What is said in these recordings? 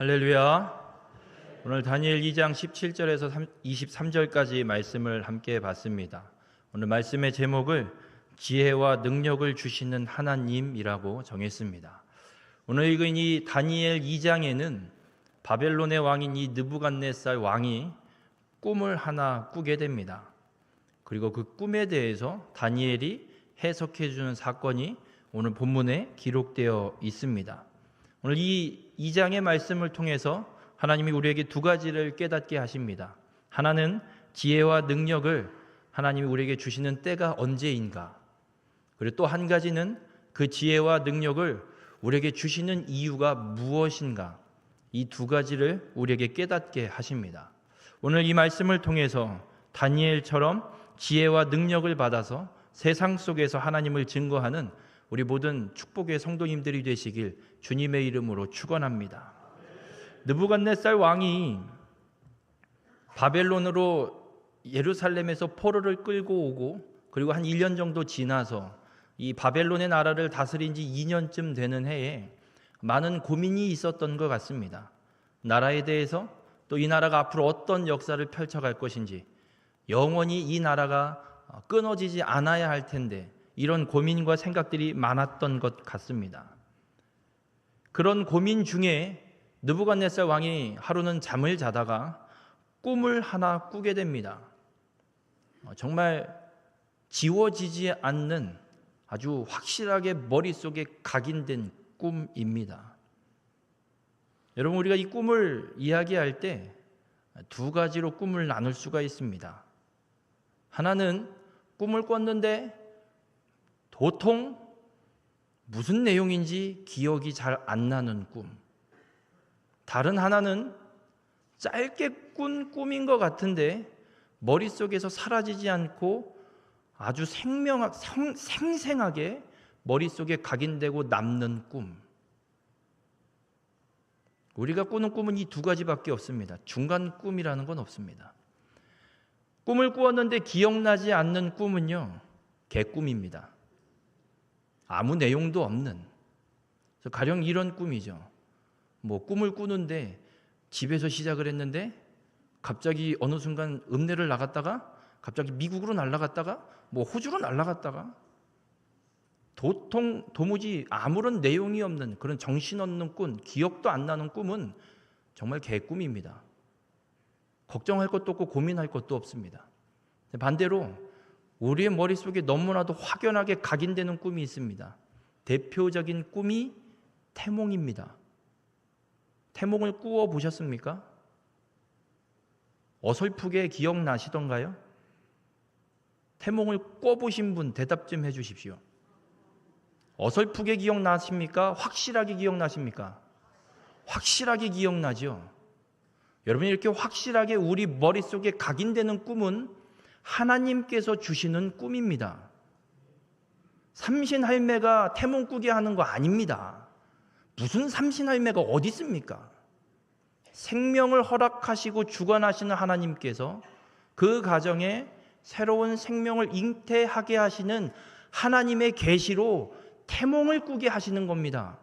할렐루야. 오늘 다니엘 2장 17절에서 23절까지 말씀을 함께 봤습니다. 오늘 말씀의 제목을 지혜와 능력을 주시는 하나님이라고 정했습니다. 오늘 읽은 이 다니엘 2장에는 바벨론의 왕인 이 느부갓네살 왕이 꿈을 하나 꾸게 됩니다. 그리고 그 꿈에 대해서 다니엘이 해석해 주는 사건이 오늘 본문에 기록되어 있습니다. 오늘 이 2장의 말씀을 통해서 하나님이 우리에게 두 가지를 깨닫게 하십니다. 하나는 지혜와 능력을 하나님이 우리에게 주시는 때가 언제인가, 그리고 또 한 가지는 그 지혜와 능력을 우리에게 주시는 이유가 무엇인가, 이 두 가지를 우리에게 깨닫게 하십니다. 오늘 이 말씀을 통해서 다니엘처럼 지혜와 능력을 받아서 세상 속에서 하나님을 증거하는 우리 모든 축복의 성도님들이 되시길 주님의 이름으로 축원합니다. 느부갓네살 왕이 바벨론으로 예루살렘에서 포로를 끌고 오고 그리고 한 1년 정도 지나서 이 바벨론의 나라를 다스린 지 2년쯤 되는 해에 많은 고민이 있었던 것 같습니다. 나라에 대해서, 또 이 나라가 앞으로 어떤 역사를 펼쳐갈 것인지, 영원히 이 나라가 끊어지지 않아야 할 텐데 이런 고민과 생각들이 많았던 것 같습니다. 그런 고민 중에 느부갓네살 왕이 하루는 잠을 자다가 꿈을 하나 꾸게 됩니다. 정말 지워지지 않는 아주 확실하게 머릿속에 각인된 꿈입니다. 여러분, 우리가 이 꿈을 이야기할 때 두 가지로 꿈을 나눌 수가 있습니다. 하나는 꿈을 꿨는데 도통 무슨 내용인지 기억이 잘 안 나는 꿈. 다른 하나는 짧게 꾼 꿈인 것 같은데 머릿속에서 사라지지 않고 아주 생생하게 머릿속에 각인되고 남는 꿈. 우리가 꾸는 꿈은 이 두 가지밖에 없습니다. 중간 꿈이라는 건 없습니다. 꿈을 꾸었는데 기억나지 않는 꿈은요, 개꿈입니다. 아무 내용도 없는, 가령 이런 꿈이죠. 꿈을 꾸는데 집에서 시작을 했는데 갑자기 어느 순간 읍내를 나갔다가 갑자기 미국으로 날아갔다가 호주로 날아갔다가 도무지 아무런 내용이 없는 그런 정신없는 꿈, 기억도 안 나는 꿈은 정말 개꿈입니다. 걱정할 것도 없고 고민할 것도 없습니다. 반대로 우리의 머릿속에 너무나도 확연하게 각인되는 꿈이 있습니다. 대표적인 꿈이 태몽입니다. 태몽을 꾸어 보셨습니까? 어설프게 기억나시던가요? 태몽을 꿔보신 분 대답 좀 해주십시오. 어설프게 기억나십니까? 확실하게 기억나십니까? 확실하게 기억나죠. 여러분, 이렇게 확실하게 우리 머릿속에 각인되는 꿈은 하나님께서 주시는 꿈입니다. 삼신할매가 태몽 꾸게 하는 거 아닙니다. 무슨 삼신할매가 어디 있습니까? 생명을 허락하시고 주관하시는 하나님께서 그 가정에 새로운 생명을 잉태하게 하시는 하나님의 계시로 태몽을 꾸게 하시는 겁니다.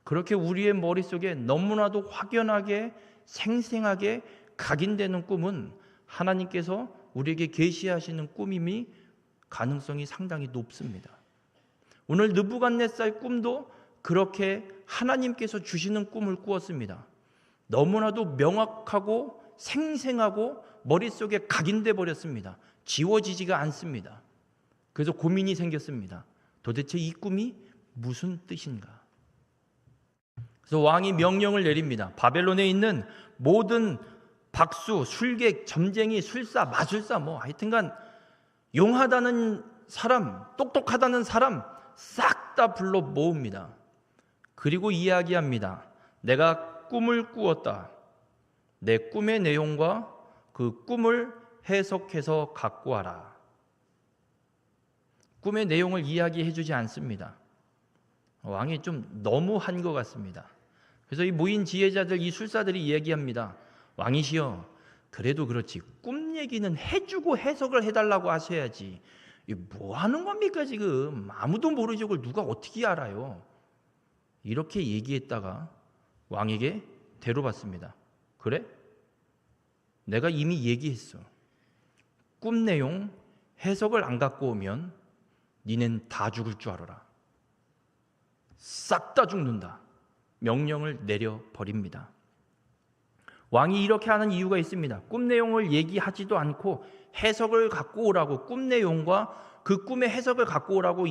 그렇게 우리의 머릿속에 너무나도 확연하게 생생하게 각인되는 꿈은 하나님께서 우리에게 계시하시는 꿈임이 가능성이 상당히 높습니다. 오늘 느부갓네살 꿈도 그렇게 하나님께서 주시는 꿈을 꾸었습니다. 너무나도 명확하고 생생하고 머릿속에 각인돼 버렸습니다. 지워지지가 않습니다. 그래서 고민이 생겼습니다. 도대체 이 꿈이 무슨 뜻인가? 그래서 왕이 명령을 내립니다. 바벨론에 있는 모든 박수, 술객, 점쟁이, 술사, 마술사, 하여튼간 용하다는 사람, 똑똑하다는 사람 싹 다 불러 모읍니다. 그리고 이야기합니다. 내가 꿈을 꾸었다. 내 꿈의 내용과 그 꿈을 해석해서 갖고 와라. 꿈의 내용을 이야기해 주지 않습니다. 왕이 좀 너무한 것 같습니다. 그래서 이 모인 지혜자들, 이 술사들이 이야기합니다. 왕이시여, 그래도 그렇지 꿈 얘기는 해주고 해석을 해달라고 하셔야지. 뭐 하는 겁니까 지금? 아무도 모르지 그걸 누가 어떻게 알아요? 이렇게 얘기했다가 왕에게 대로받습니다. 그래? 내가 이미 얘기했어. 꿈 내용 해석을 안 갖고 오면 니넨 다 죽을 줄 알아라. 싹 다 죽는다. 명령을 내려버립니다. 왕이 이렇게 하는 이유가 있습니다. 꿈 내용을 얘기하지도 않고 해석을 갖고 오라고, 꿈 내용과 그 꿈의 해석을 갖고 오라고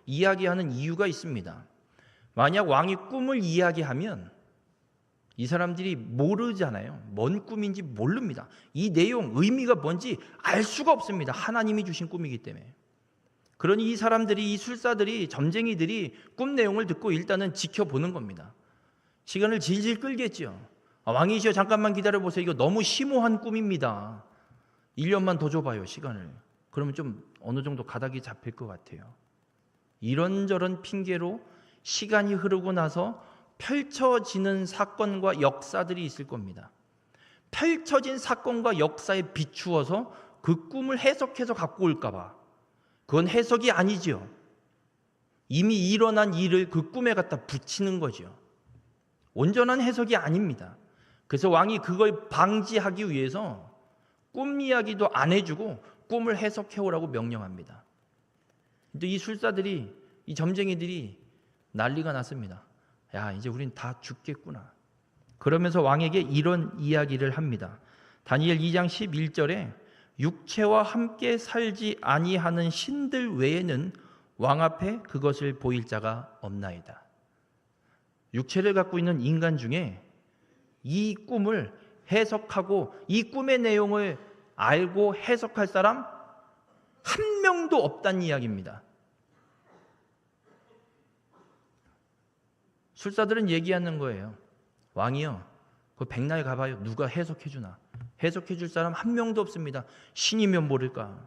이야기하는 이유가 있습니다. 만약 왕이 꿈을 이야기하면 이 사람들이 모르잖아요. 뭔 꿈인지 모릅니다. 이 내용, 의미가 뭔지 알 수가 없습니다. 하나님이 주신 꿈이기 때문에. 그러니 이 사람들이, 이 술사들이, 점쟁이들이 꿈 내용을 듣고 일단은 지켜보는 겁니다. 시간을 질질 끌겠죠. 왕이시여 잠깐만 기다려보세요. 이거 너무 심오한 꿈입니다. 1년만 더 줘봐요, 시간을. 그러면 좀 어느 정도 가닥이 잡힐 것 같아요. 이런저런 핑계로 시간이 흐르고 나서 펼쳐지는 사건과 역사들이 있을 겁니다. 펼쳐진 사건과 역사에 비추어서 그 꿈을 해석해서 갖고 올까 봐. 그건 해석이 아니죠. 이미 일어난 일을 그 꿈에 갖다 붙이는 거죠. 온전한 해석이 아닙니다. 그래서 왕이 그걸 방지하기 위해서 꿈 이야기도 안 해주고 꿈을 해석해 오라고 명령합니다. 근데 이 술사들이, 이 점쟁이들이 난리가 났습니다. 야, 이제 우린 다 죽겠구나. 그러면서 왕에게 이런 이야기를 합니다. 다니엘 2장 11절에 육체와 함께 살지 아니하는 신들 외에는 왕 앞에 그것을 보일 자가 없나이다. 육체를 갖고 있는 인간 중에 이 꿈을 해석하고 이 꿈의 내용을 알고 해석할 사람 한 명도 없다는 이야기입니다. 술사들은 얘기하는 거예요. 왕이요, 그 백날 가봐요. 누가 해석해 주나. 해석해 줄 사람 한 명도 없습니다. 신이면 모를까.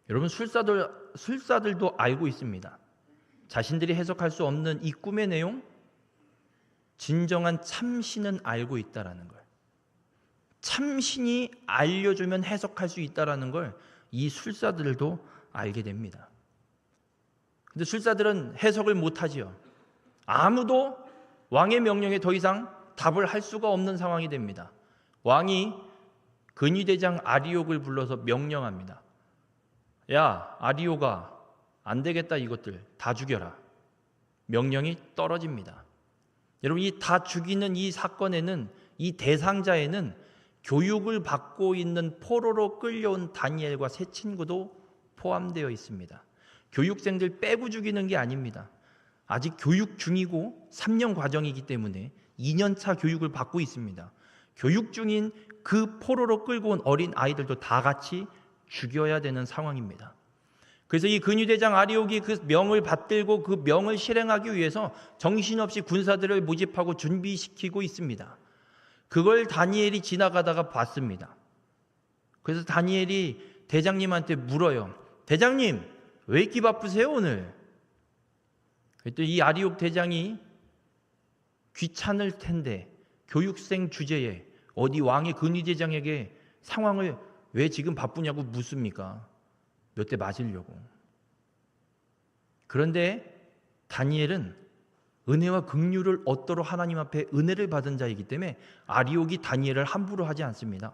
여러분, 술사들도 알고 있습니다. 자신들이 해석할 수 없는 이 꿈의 내용, 진정한 참신은 알고 있다라는 걸. 참신이 알려주면 해석할 수 있다라는 걸 이 술사들도 알게 됩니다. 근데 술사들은 해석을 못하지요. 아무도 왕의 명령에 더 이상 답을 할 수가 없는 상황이 됩니다. 왕이 근위대장 아리옥을 불러서 명령합니다. 야, 아리오가 안 되겠다, 이것들 다 죽여라. 명령이 떨어집니다. 여러분, 이 다 죽이는 이 사건에는, 이 대상자에는 교육을 받고 있는 포로로 끌려온 다니엘과 세 친구도 포함되어 있습니다. 교육생들 빼고 죽이는 게 아닙니다. 아직 교육 중이고 3년 과정이기 때문에 2년차 교육을 받고 있습니다. 교육 중인 그 포로로 끌고 온 어린 아이들도 다 같이 죽여야 되는 상황입니다. 그래서 이 근위대장 아리옥이 그 명을 받들고 그 명을 실행하기 위해서 정신없이 군사들을 모집하고 준비시키고 있습니다. 그걸 다니엘이 지나가다가 봤습니다. 그래서 다니엘이 대장님한테 물어요. 대장님, 왜 이렇게 바쁘세요 오늘? 그랬더니 이 아리옥 대장이 귀찮을 텐데 교육생 주제에 어디 왕의 근위대장에게 상황을 왜 지금 바쁘냐고 묻습니까? 몇 대 맞으려고. 그런데 다니엘은 은혜와 긍휼을 얻도록 하나님 앞에 은혜를 받은 자이기 때문에 아리옥이 다니엘을 함부로 하지 않습니다.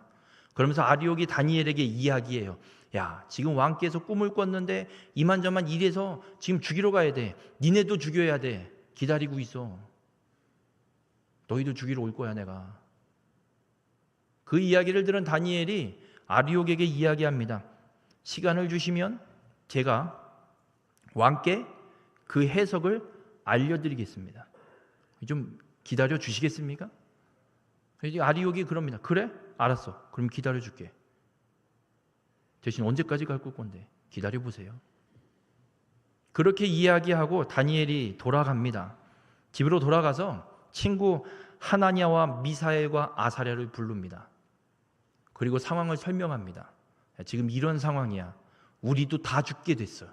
그러면서 아리옥이 다니엘에게 이야기해요. 야, 지금 왕께서 꿈을 꿨는데 이만저만 일해서 지금 죽이러 가야 돼. 니네도 죽여야 돼. 기다리고 있어. 너희도 죽이러 올 거야, 내가. 그 이야기를 들은 다니엘이 아리옥에게 이야기합니다. 시간을 주시면 제가 왕께 그 해석을 알려드리겠습니다. 좀 기다려 주시겠습니까? 아리옥이 그럽니다. 그래? 알았어. 그럼 기다려줄게. 대신 언제까지 갈 건데 기다려보세요. 그렇게 이야기하고 다니엘이 돌아갑니다. 집으로 돌아가서 친구 하나냐와 미사엘과 아사랴를 부릅니다. 그리고 상황을 설명합니다. 지금 이런 상황이야. 우리도 다 죽게 됐어.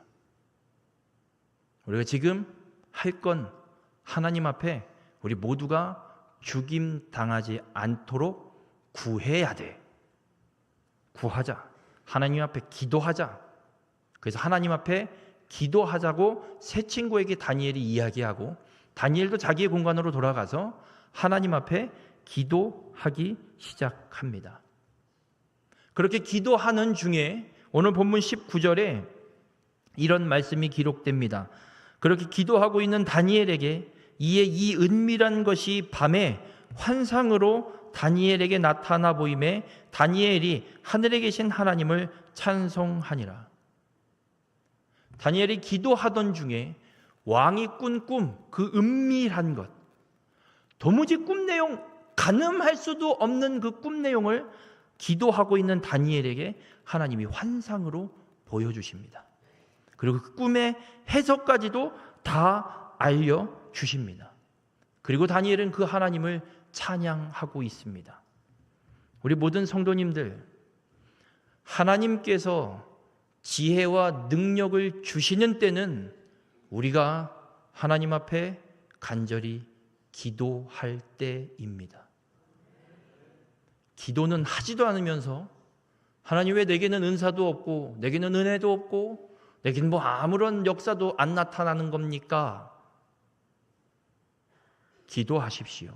우리가 지금 할 건 하나님 앞에 우리 모두가 죽임 당하지 않도록 구해야 돼. 구하자. 하나님 앞에 기도하자. 그래서 하나님 앞에 기도하자고 세 친구에게 다니엘이 이야기하고 다니엘도 자기의 공간으로 돌아가서 하나님 앞에 기도하기 시작합니다. 그렇게 기도하는 중에 오늘 본문 19절에 이런 말씀이 기록됩니다. 그렇게 기도하고 있는 다니엘에게 이에 이 은밀한 것이 밤에 환상으로 다니엘에게 나타나 보임에 다니엘이 하늘에 계신 하나님을 찬송하니라. 다니엘이 기도하던 중에 왕이 꾼 꿈, 그 은밀한 것, 도무지 꿈 내용, 가늠할 수도 없는 그 꿈 내용을 기도하고 있는 다니엘에게 하나님이 환상으로 보여주십니다. 그리고 그 꿈의 해석까지도 다 알려주십니다. 그리고 다니엘은 그 하나님을 찬양하고 있습니다. 우리 모든 성도님들, 하나님께서 지혜와 능력을 주시는 때는 우리가 하나님 앞에 간절히 기도할 때입니다. 기도는 하지도 않으면서 하나님 왜 내게는 은사도 없고 내게는 은혜도 없고 내게는 뭐 아무런 역사도 안 나타나는 겁니까? 기도하십시오.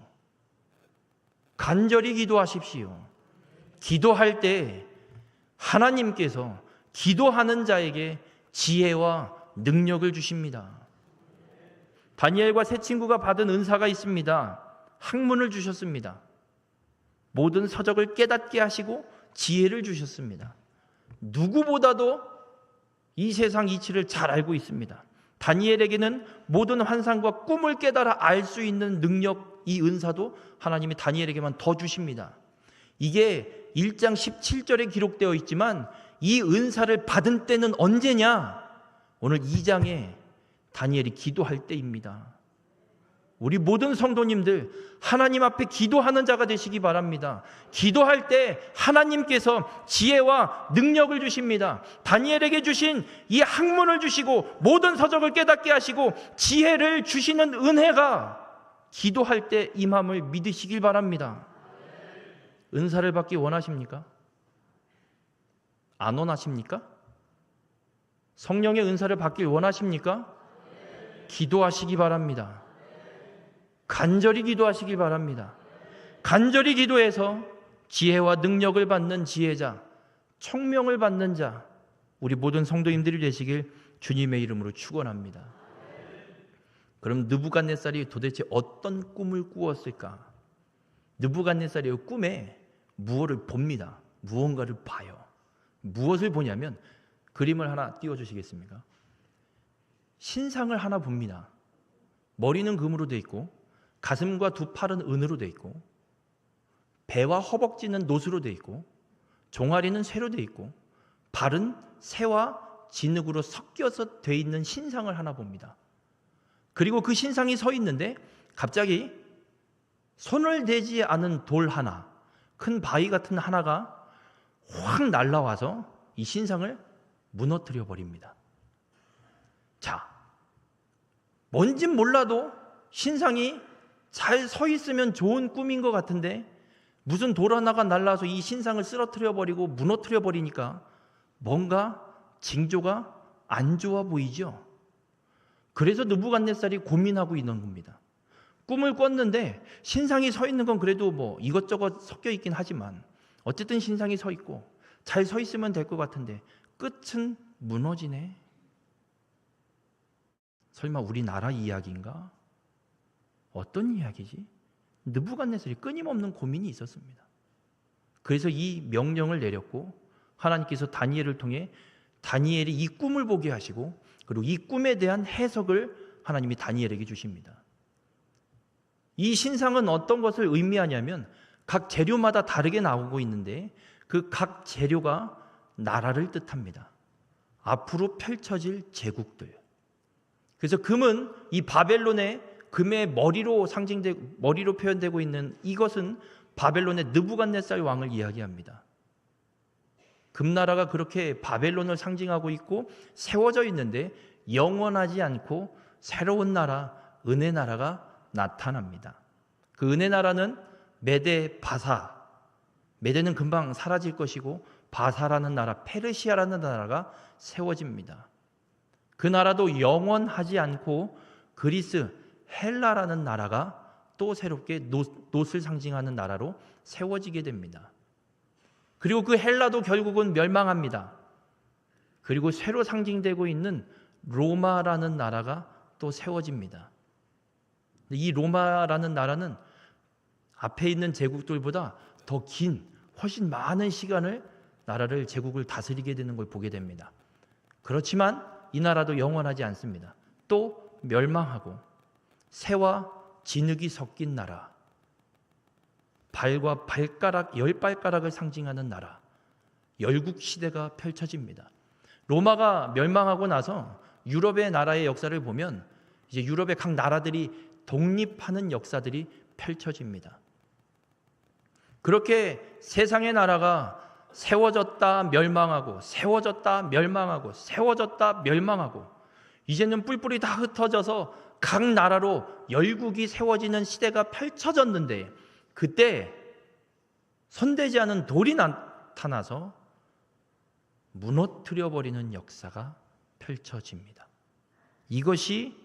간절히 기도하십시오. 기도할 때 하나님께서 기도하는 자에게 지혜와 능력을 주십니다. 다니엘과 세 친구가 받은 은사가 있습니다. 학문을 주셨습니다. 모든 서적을 깨닫게 하시고 지혜를 주셨습니다. 누구보다도 이 세상 이치를 잘 알고 있습니다. 다니엘에게는 모든 환상과 꿈을 깨달아 알 수 있는 능력, 이 은사도 하나님이 다니엘에게만 더 주십니다. 이게 1장 17절에 기록되어 있지만 이 은사를 받은 때는 언제냐? 오늘 2장에 다니엘이 기도할 때입니다. 우리 모든 성도님들 하나님 앞에 기도하는 자가 되시기 바랍니다. 기도할 때 하나님께서 지혜와 능력을 주십니다. 다니엘에게 주신 이 학문을 주시고 모든 서적을 깨닫게 하시고 지혜를 주시는 은혜가 기도할 때 임함을 믿으시길 바랍니다. 은사를 받기 원하십니까? 안 원하십니까? 성령의 은사를 받길 원하십니까? 기도하시기 바랍니다. 간절히 기도하시기 바랍니다. 간절히 기도해서 지혜와 능력을 받는 지혜자, 총명을 받는 자, 우리 모든 성도님들이 되시길 주님의 이름으로 축원합니다. 그럼 느부갓네살이 도대체 어떤 꿈을 꾸었을까? 느부갓네살이 꿈에 무엇을 봅니다. 무언가를 봐요. 무엇을 보냐면 그림을 하나 띄워주시겠습니까? 신상을 하나 봅니다. 머리는 금으로 돼 있고 가슴과 두 팔은 은으로 돼 있고 배와 허벅지는 노수로 돼 있고 종아리는 쇠로 돼 있고 발은 새와 진흙으로 섞여서 돼 있는 신상을 하나 봅니다. 그리고 그 신상이 서 있는데 갑자기 손을 대지 않은 돌 하나, 큰 바위 같은 하나가 확 날라와서 이 신상을 무너뜨려 버립니다. 자, 뭔진 몰라도 신상이 잘 서 있으면 좋은 꿈인 것 같은데 무슨 돌 하나가 날라와서 이 신상을 쓰러뜨려 버리고 무너뜨려 버리니까 뭔가 징조가 안 좋아 보이죠. 그래서 느부갓네살이 고민하고 있는 겁니다. 꿈을 꿨는데 신상이 서 있는 건 그래도 뭐 이것저것 섞여 있긴 하지만 어쨌든 신상이 서 있고 잘 서 있으면 될 것 같은데 끝은 무너지네. 설마 우리나라 이야기인가? 어떤 이야기지? 느부갓네살이 끊임없는 고민이 있었습니다. 그래서 이 명령을 내렸고 하나님께서 다니엘을 통해 다니엘이 이 꿈을 보게 하시고 그리고 이 꿈에 대한 해석을 하나님이 다니엘에게 주십니다. 이 신상은 어떤 것을 의미하냐면 각 재료마다 다르게 나오고 있는데 그 각 재료가 나라를 뜻합니다. 앞으로 펼쳐질 제국들. 그래서 금은 이 바벨론의 금의 머리로 머리로 표현되고 있는 이것은 바벨론의 느부갓네살 왕을 이야기합니다. 금나라가 그렇게 바벨론을 상징하고 있고 세워져 있는데 영원하지 않고 새로운 나라, 은혜 나라가 나타납니다. 그 은혜 나라는 메데 바사. 메데는 금방 사라질 것이고 바사라는 나라, 페르시아라는 나라가 세워집니다. 그 나라도 영원하지 않고 그리스, 헬라라는 나라가 또 새롭게 놋을 상징하는 나라로 세워지게 됩니다. 그리고 그 헬라도 결국은 멸망합니다. 그리고 새로 상징되고 있는 로마라는 나라가 또 세워집니다. 이 로마라는 나라는 앞에 있는 제국들보다 더 긴, 훨씬 많은 시간을 나라를 제국을 다스리게 되는 걸 보게 됩니다. 그렇지만 이 나라도 영원하지 않습니다. 또 멸망하고 새와 진흙이 섞인 나라, 발과 발가락, 열 발가락을 상징하는 나라, 열국 시대가 펼쳐집니다. 로마가 멸망하고 나서 유럽의 나라의 역사를 보면 이제 유럽의 각 나라들이 독립하는 역사들이 펼쳐집니다. 그렇게 세상의 나라가 세워졌다 멸망하고 세워졌다 멸망하고 세워졌다 멸망하고 이제는 뿔뿔이 다 흩어져서 각 나라로 열국이 세워지는 시대가 펼쳐졌는데 그때 손대지 않은 돌이 나타나서 무너뜨려 버리는 역사가 펼쳐집니다. 이것이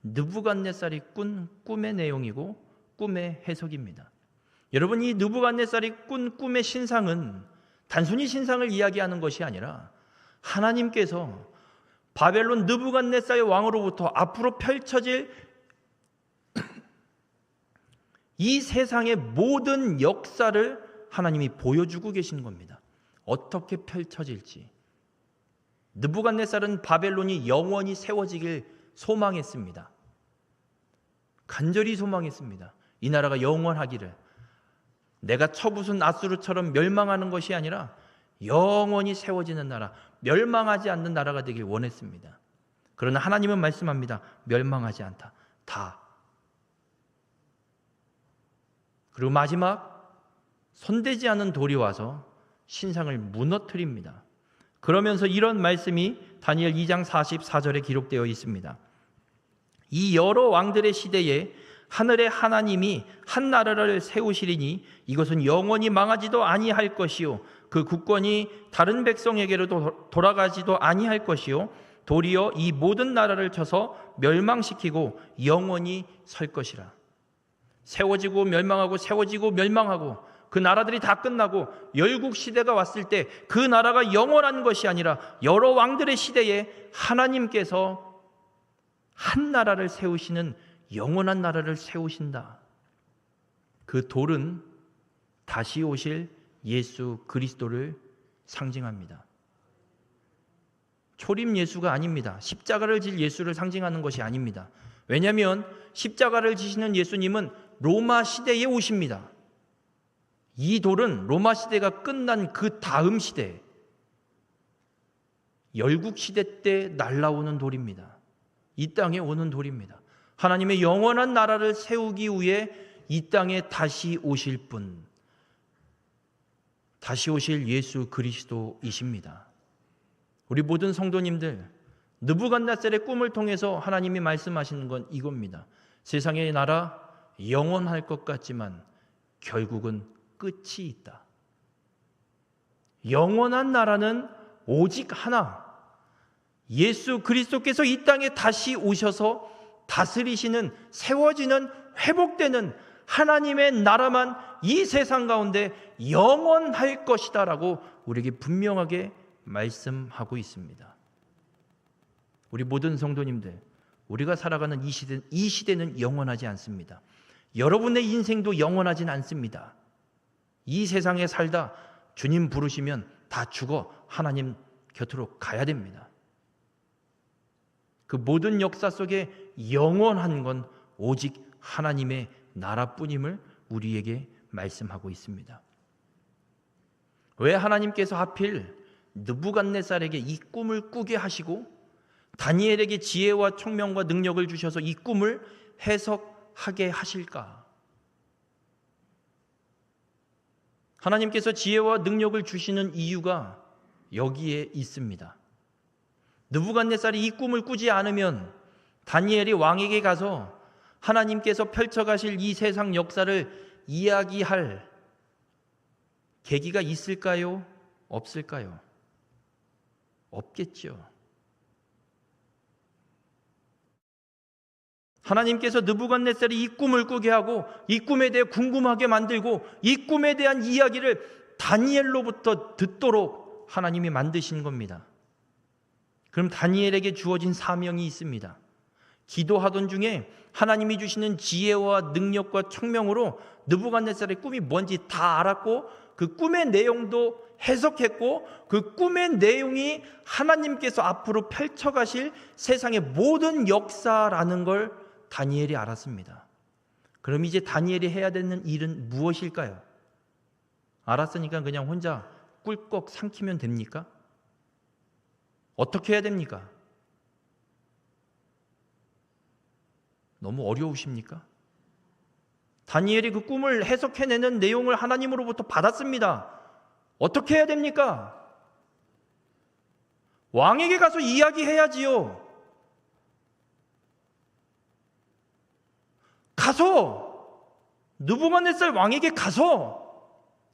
느부갓네살이 꾼 꿈의 내용이고 꿈의 해석입니다. 여러분, 이 느부갓네살이 꾼 꿈의 신상은 단순히 신상을 이야기하는 것이 아니라 하나님께서 바벨론 느부갓네살 왕으로부터 앞으로 펼쳐질 이 세상의 모든 역사를 하나님이 보여주고 계신 겁니다. 어떻게 펼쳐질지. 느부갓네살은 바벨론이 영원히 세워지길 소망했습니다. 간절히 소망했습니다. 이 나라가 영원하기를. 내가 처부순 아수르처럼 멸망하는 것이 아니라 영원히 세워지는 나라, 멸망하지 않는 나라가 되길 원했습니다. 그러나 하나님은 말씀합니다. 멸망하지 않다. 다. 그리고 마지막 손대지 않은 돌이 와서 신상을 무너뜨립니다. 그러면서 이런 말씀이 다니엘 2장 44절에 기록되어 있습니다. 이 여러 왕들의 시대에 하늘의 하나님이 한 나라를 세우시리니 이것은 영원히 망하지도 아니할 것이요 그 국권이 다른 백성에게로 돌아가지도 아니할 것이요 도리어 이 모든 나라를 쳐서 멸망시키고 영원히 설 것이라. 세워지고 멸망하고 세워지고 멸망하고 그 나라들이 다 끝나고 열국 시대가 왔을 때 그 나라가 영원한 것이 아니라 여러 왕들의 시대에 하나님께서 한 나라를 세우시는 영원한 나라를 세우신다. 그 돌은 다시 오실 예수 그리스도를 상징합니다. 초림 예수가 아닙니다. 십자가를 질 예수를 상징하는 것이 아닙니다. 왜냐하면 십자가를 지시는 예수님은 로마 시대에 오십니다. 이 돌은 로마 시대가 끝난 그 다음 시대, 열국 시대 때 날라오는 돌입니다. 이 땅에 오는 돌입니다. 하나님의 영원한 나라를 세우기 위해 이 땅에 다시 오실 분, 다시 오실 예수 그리스도이십니다. 우리 모든 성도님들, 느부갓네살의 꿈을 통해서 하나님이 말씀하시는 건 이겁니다. 세상의 나라 영원할 것 같지만 결국은 끝이 있다. 영원한 나라는 오직 하나, 예수 그리스도께서 이 땅에 다시 오셔서 다스리시는, 세워지는, 회복되는 하나님의 나라만 이 세상 가운데 영원할 것이다 라고 우리에게 분명하게 말씀하고 있습니다. 우리 모든 성도님들, 우리가 살아가는 이 시대는 영원하지 않습니다. 여러분의 인생도 영원하진 않습니다. 이 세상에 살다 주님 부르시면 다 죽어 하나님 곁으로 가야 됩니다. 그 모든 역사 속에 영원한 건 오직 하나님의 나라뿐임을 우리에게 말씀하고 있습니다. 왜 하나님께서 하필 느부갓네살에게 이 꿈을 꾸게 하시고 다니엘에게 지혜와 총명과 능력을 주셔서 이 꿈을 해석하게 하실까? 하나님께서 지혜와 능력을 주시는 이유가 여기에 있습니다. 느부갓네살이 이 꿈을 꾸지 않으면 다니엘이 왕에게 가서 하나님께서 펼쳐가실 이 세상 역사를 이야기할 계기가 있을까요? 없을까요? 없겠죠. 하나님께서 느부갓네살이 이 꿈을 꾸게 하고 이 꿈에 대해 궁금하게 만들고 이 꿈에 대한 이야기를 다니엘로부터 듣도록 하나님이 만드신 겁니다. 그럼 다니엘에게 주어진 사명이 있습니다. 기도하던 중에 하나님이 주시는 지혜와 능력과 총명으로 느부갓네살의 꿈이 뭔지 다 알았고 그 꿈의 내용도 해석했고 그 꿈의 내용이 하나님께서 앞으로 펼쳐가실 세상의 모든 역사라는 걸 다니엘이 알았습니다. 그럼 이제 다니엘이 해야 되는 일은 무엇일까요? 알았으니까 그냥 혼자 꿀꺽 삼키면 됩니까? 어떻게 해야 됩니까? 너무 어려우십니까? 다니엘이 그 꿈을 해석해내는 내용을 하나님으로부터 받았습니다. 어떻게 해야 됩니까? 왕에게 가서 이야기해야지요. 가서 느부갓네살 왕에게 가서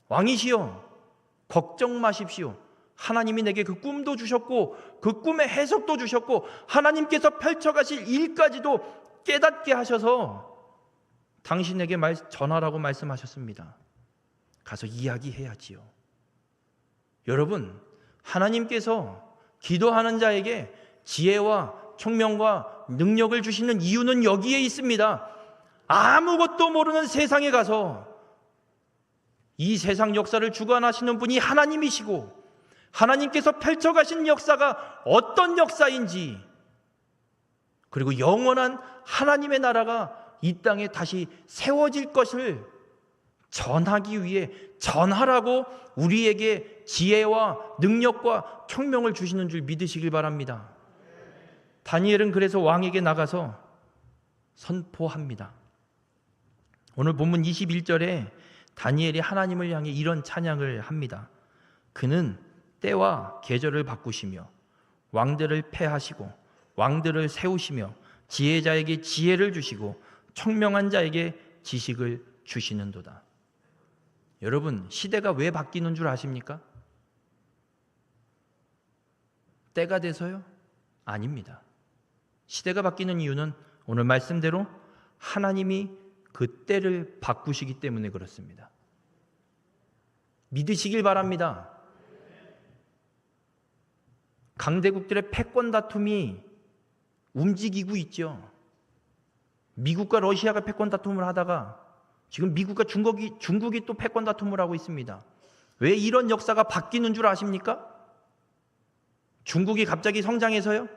왕이시여 걱정 마십시오. 하나님이 내게 그 꿈도 주셨고 그 꿈의 해석도 주셨고 하나님께서 펼쳐가실 일까지도 깨닫게 하셔서 당신에게 전하라고 말씀하셨습니다. 가서 이야기해야지요. 여러분, 하나님께서 기도하는 자에게 지혜와 총명과 능력을 주시는 이유는 여기에 있습니다. 아무것도 모르는 세상에 가서 이 세상 역사를 주관하시는 분이 하나님이시고 하나님께서 펼쳐가신 역사가 어떤 역사인지 그리고 영원한 하나님의 나라가 이 땅에 다시 세워질 것을 전하기 위해 전하라고 우리에게 지혜와 능력과 총명을 주시는 줄 믿으시길 바랍니다. 다니엘은 그래서 왕에게 나가서 선포합니다. 오늘 본문 21절에 다니엘이 하나님을 향해 이런 찬양을 합니다. 그는 때와 계절을 바꾸시며 왕들을 패하시고 왕들을 세우시며 지혜자에게 지혜를 주시고 총명한 자에게 지식을 주시는도다. 여러분, 시대가 왜 바뀌는 줄 아십니까? 때가 돼서요? 아닙니다. 시대가 바뀌는 이유는 오늘 말씀대로 하나님이 그 때를 바꾸시기 때문에 그렇습니다. 믿으시길 바랍니다. 강대국들의 패권 다툼이 움직이고 있죠. 미국과 러시아가 패권 다툼을 하다가 지금 미국과 중국이 또 패권 다툼을 하고 있습니다. 왜 이런 역사가 바뀌는 줄 아십니까? 중국이 갑자기 성장해서요?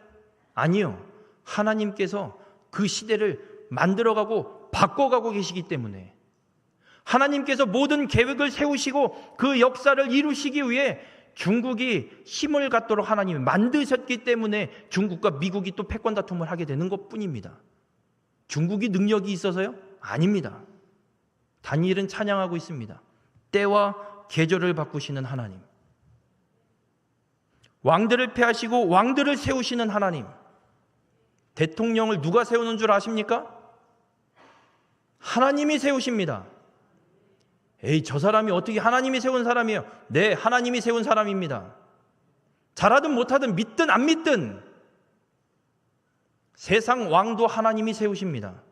아니요. 하나님께서 그 시대를 만들어가고 바꿔가고 계시기 때문에 하나님께서 모든 계획을 세우시고 그 역사를 이루시기 위해 중국이 힘을 갖도록 하나님이 만드셨기 때문에 중국과 미국이 또 패권 다툼을 하게 되는 것뿐입니다. 중국이 능력이 있어서요? 아닙니다. 다니엘은 찬양하고 있습니다. 때와 계절을 바꾸시는 하나님, 왕들을 패하시고 왕들을 세우시는 하나님. 대통령을 누가 세우는 줄 아십니까? 하나님이 세우십니다. 에이, 저 사람이 어떻게 하나님이 세운 사람이에요? 네, 하나님이 세운 사람입니다. 잘하든 못하든 믿든 안 믿든 세상 왕도 하나님이 세우십니다.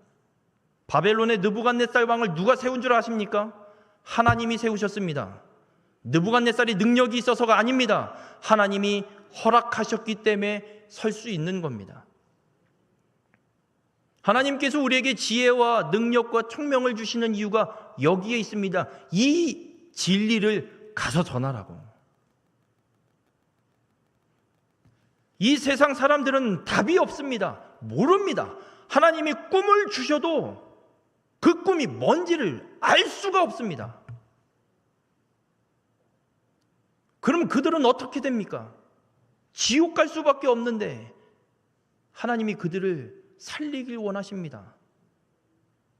바벨론의 느부갓네살 왕을 누가 세운 줄 아십니까? 하나님이 세우셨습니다. 느부갓네살이 능력이 있어서가 아닙니다. 하나님이 허락하셨기 때문에 설 수 있는 겁니다. 하나님께서 우리에게 지혜와 능력과 총명을 주시는 이유가 여기에 있습니다. 이 진리를 가서 전하라고. 이 세상 사람들은 답이 없습니다. 모릅니다. 하나님이 꿈을 주셔도 그 꿈이 뭔지를 알 수가 없습니다. 그럼 그들은 어떻게 됩니까? 지옥 갈 수밖에 없는데 하나님이 그들을 살리길 원하십니다.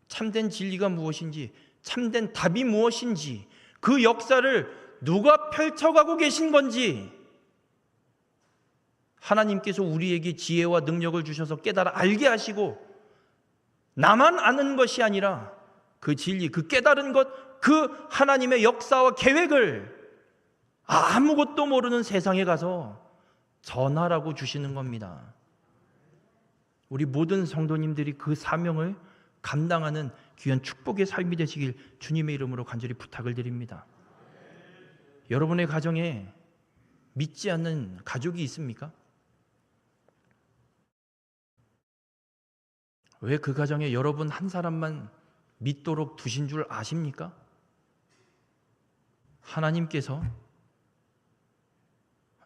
참된 진리가 무엇인지, 참된 답이 무엇인지, 그 역사를 누가 펼쳐가고 계신 건지 하나님께서 우리에게 지혜와 능력을 주셔서 깨달아 알게 하시고 나만 아는 것이 아니라 그 진리, 그 깨달은 것, 그 하나님의 역사와 계획을 아무것도 모르는 세상에 가서 전하라고 주시는 겁니다. 우리 모든 성도님들이 그 사명을 감당하는 귀한 축복의 삶이 되시길 주님의 이름으로 간절히 부탁을 드립니다. 여러분의 가정에 믿지 않는 가족이 있습니까? 왜 그 가정에 여러분 한 사람만 믿도록 두신 줄 아십니까? 하나님께서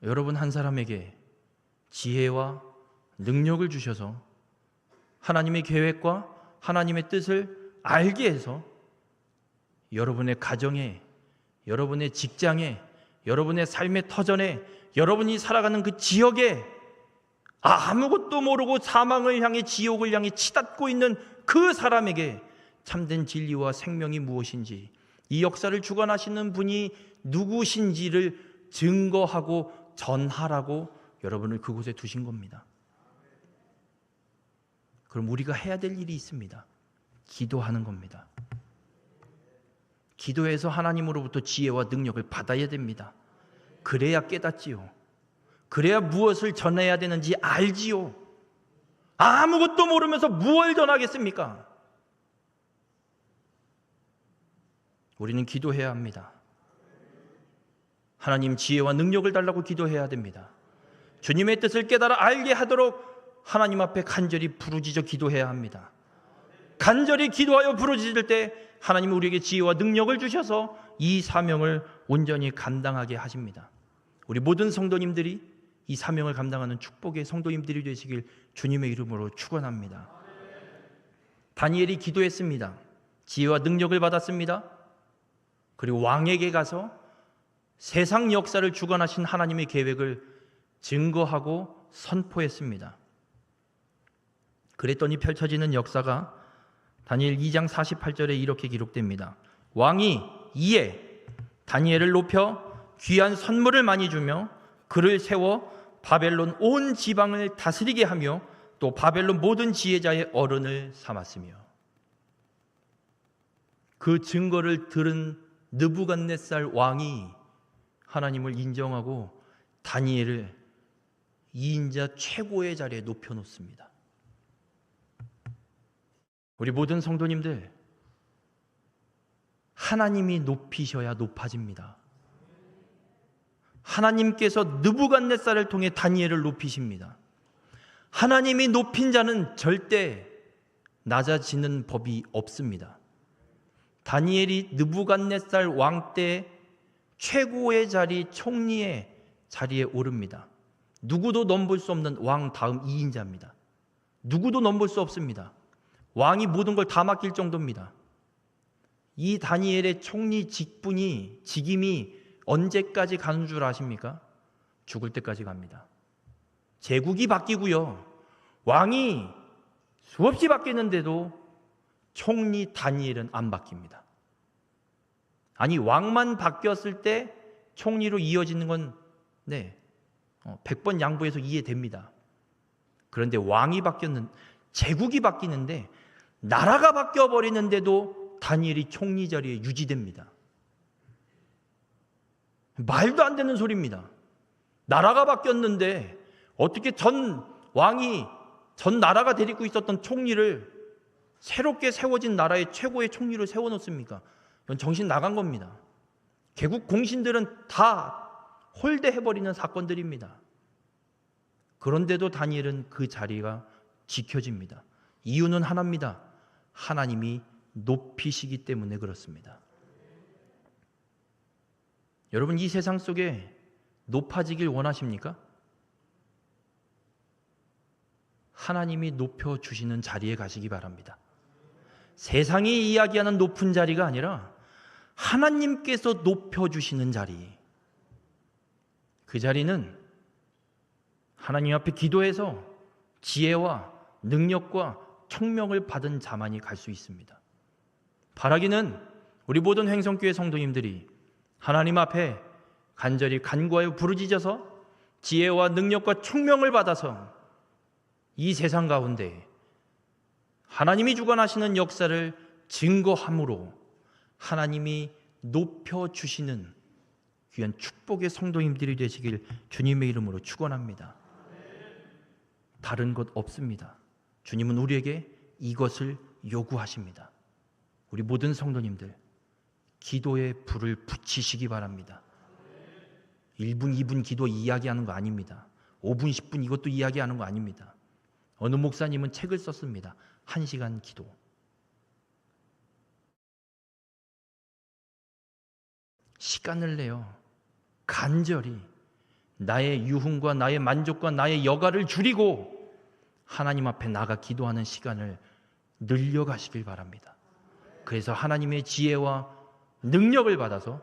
여러분 한 사람에게 지혜와 능력을 주셔서 하나님의 계획과 하나님의 뜻을 알게 해서 여러분의 가정에, 여러분의 직장에, 여러분의 삶의 터전에, 여러분이 살아가는 그 지역에 아무것도 모르고 사망을 향해 지옥을 향해 치닫고 있는 그 사람에게 참된 진리와 생명이 무엇인지, 이 역사를 주관하시는 분이 누구신지를 증거하고 전하라고 여러분을 그곳에 두신 겁니다. 그럼 우리가 해야 될 일이 있습니다. 기도하는 겁니다. 기도해서 하나님으로부터 지혜와 능력을 받아야 됩니다. 그래야 깨닫지요. 그래야 무엇을 전해야 되는지 알지요. 아무것도 모르면서 무엇을 전하겠습니까? 우리는 기도해야 합니다. 하나님 지혜와 능력을 달라고 기도해야 됩니다. 주님의 뜻을 깨달아 알게 하도록 하나님 앞에 간절히 부르짖어 기도해야 합니다. 간절히 기도하여 부르짖을 때 하나님은 우리에게 지혜와 능력을 주셔서 이 사명을 온전히 감당하게 하십니다. 우리 모든 성도님들이 이 사명을 감당하는 축복의 성도님들이 되시길 주님의 이름으로 축원합니다. 다니엘이 기도했습니다. 지혜와 능력을 받았습니다. 그리고 왕에게 가서 세상 역사를 주관하신 하나님의 계획을 증거하고 선포했습니다. 그랬더니 펼쳐지는 역사가 다니엘 2장 48절에 이렇게 기록됩니다. 왕이 이에 다니엘을 높여 귀한 선물을 많이 주며 그를 세워 바벨론 온 지방을 다스리게 하며 또 바벨론 모든 지혜자의 어른을 삼았으며, 그 증거를 들은 느부갓네살 왕이 하나님을 인정하고 다니엘을 2인자 최고의 자리에 높여놓습니다. 우리 모든 성도님들, 하나님이 높이셔야 높아집니다. 하나님께서 느부갓네살을 통해 다니엘을 높이십니다. 하나님이 높인 자는 절대 낮아지는 법이 없습니다. 다니엘이 느부갓네살 왕 때 최고의 자리, 총리의 자리에 오릅니다. 누구도 넘볼 수 없는 왕 다음 2인자입니다. 누구도 넘볼 수 없습니다. 왕이 모든 걸 다 맡길 정도입니다. 이 다니엘의 총리 직임이 언제까지 가는 줄 아십니까? 죽을 때까지 갑니다. 제국이 바뀌고요, 왕이 수없이 바뀌는데도 총리 다니엘은 안 바뀝니다. 아니, 왕만 바뀌었을 때 총리로 이어지는 건 100번 양보해서 이해됩니다. 그런데 왕이 제국이 바뀌는데 나라가 바뀌어버리는데도 다니엘이 총리 자리에 유지됩니다. 말도 안 되는 소리입니다. 나라가 바뀌었는데 어떻게 전 나라가 데리고 있었던 총리를 새롭게 세워진 나라의 최고의 총리를 세워놓습니까? 이건 정신 나간 겁니다. 개국 공신들은 다 홀대해버리는 사건들입니다. 그런데도 다니엘은 그 자리가 지켜집니다. 이유는 하나입니다. 하나님이 높이시기 때문에 그렇습니다. 여러분, 이 세상 속에 높아지길 원하십니까? 하나님이 높여주시는 자리에 가시기 바랍니다. 세상이 이야기하는 높은 자리가 아니라 하나님께서 높여주시는 자리, 그 자리는 하나님 앞에 기도해서 지혜와 능력과 총명을 받은 자만이 갈 수 있습니다. 바라기는 우리 모든 횡성교회 성도님들이 하나님 앞에 간절히 간구하여 부르짖어서 지혜와 능력과 총명을 받아서 이 세상 가운데 하나님이 주관하시는 역사를 증거함으로 하나님이 높여주시는 귀한 축복의 성도님들이 되시길 주님의 이름으로 축원합니다. 다른 것 없습니다. 주님은 우리에게 이것을 요구하십니다. 우리 모든 성도님들 기도에 불을 붙이시기 바랍니다. 1분, 2분 기도 이야기하는 거 아닙니다. 5분, 10분 이것도 이야기하는 거 아닙니다. 어느 목사님은 책을 썼습니다. 1시간 기도. 시간을 내요. 간절히 나의 유흥과 나의 만족과 나의 여가를 줄이고 하나님 앞에 나가 기도하는 시간을 늘려가시길 바랍니다. 그래서 하나님의 지혜와 능력을 받아서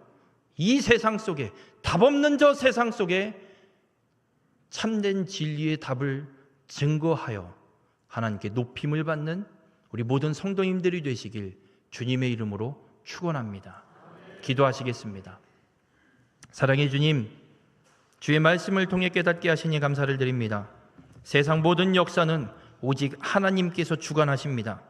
이 세상 속에, 답 없는 저 세상 속에 참된 진리의 답을 증거하여 하나님께 높임을 받는 우리 모든 성도님들이 되시길 주님의 이름으로 축원합니다. 기도하시겠습니다. 사랑의 주님, 주의 말씀을 통해 깨닫게 하시니 감사를 드립니다. 세상 모든 역사는 오직 하나님께서 주관하십니다.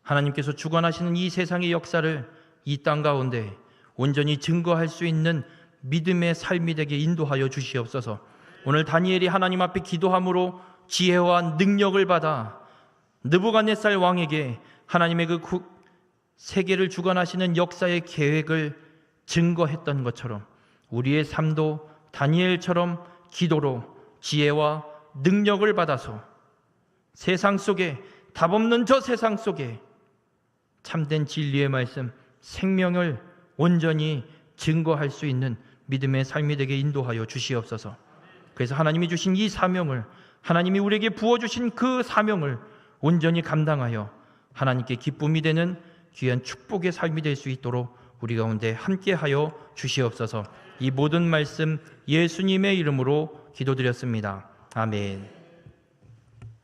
하나님께서 주관하시는 이 세상의 역사를 이 땅 가운데 온전히 증거할 수 있는 믿음의 삶이 되게 인도하여 주시옵소서. 오늘 다니엘이 하나님 앞에 기도함으로 지혜와 능력을 받아 느부갓네살 왕에게 하나님의 그 세계를 주관하시는 역사의 계획을 증거했던 것처럼 우리의 삶도 다니엘처럼 기도로 지혜와 능력을 받아서 세상 속에, 답 없는 저 세상 속에 참된 진리의 말씀, 생명을 온전히 증거할 수 있는 믿음의 삶이 되게 인도하여 주시옵소서. 그래서 하나님이 주신 이 사명을, 하나님이 우리에게 부어주신 그 사명을 온전히 감당하여 하나님께 기쁨이 되는 귀한 축복의 삶이 될 수 있도록 우리 가운데 함께하여 주시옵소서. 이 모든 말씀 예수님의 이름으로 기도드렸습니다. 아멘.